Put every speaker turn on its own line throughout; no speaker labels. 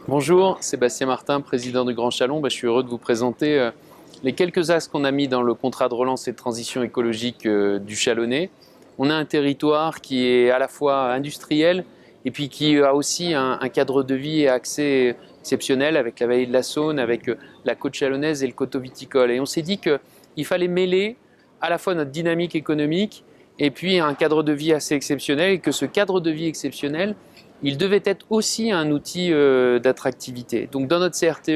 Bonjour, Sébastien Martin, président du Grand Chalon. Je suis heureux de vous présenter les quelques axes qu'on a mis dans le contrat de relance et de transition écologique du Chalonnais. On a un territoire qui est à la fois industriel et puis qui a aussi un cadre de vie et accès exceptionnel avec la vallée de la Saône, avec la côte chalonnaise et le coteau viticole. Et on s'est dit qu'il fallait mêler à la fois notre dynamique économique et puis un cadre de vie assez exceptionnel, et que ce cadre de vie exceptionnel, il devait être aussi un outil d'attractivité. Donc dans notre CRTE,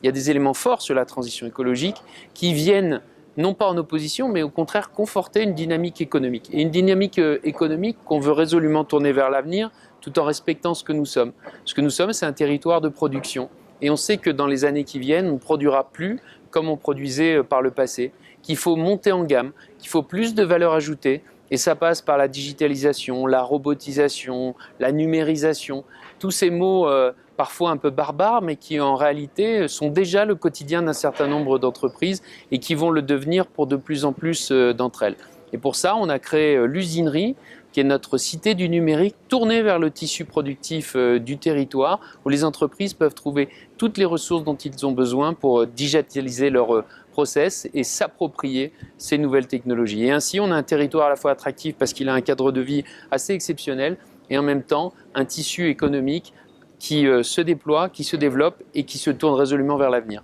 il y a des éléments forts sur la transition écologique qui viennent non pas en opposition, mais au contraire conforter une dynamique économique. Et une dynamique économique qu'on veut résolument tourner vers l'avenir, tout en respectant ce que nous sommes. Ce que nous sommes, c'est un territoire de production. Et on sait que dans les années qui viennent, on ne produira plus comme on produisait par le passé, qu'il faut monter en gamme, qu'il faut plus de valeur ajoutée. Et ça passe par la digitalisation, la robotisation, la numérisation, tous ces mots parfois un peu barbares, mais qui en réalité sont déjà le quotidien d'un certain nombre d'entreprises et qui vont le devenir pour de plus en plus d'entre elles. Et pour ça, on a créé l'usinerie, qui est notre cité du numérique tournée vers le tissu productif du territoire, où les entreprises peuvent trouver toutes les ressources dont ils ont besoin pour digitaliser leur process et s'approprier ces nouvelles technologies. Et ainsi, on a un territoire à la fois attractif parce qu'il a un cadre de vie assez exceptionnel et en même temps un tissu économique qui se déploie, qui se développe et qui se tourne résolument vers l'avenir.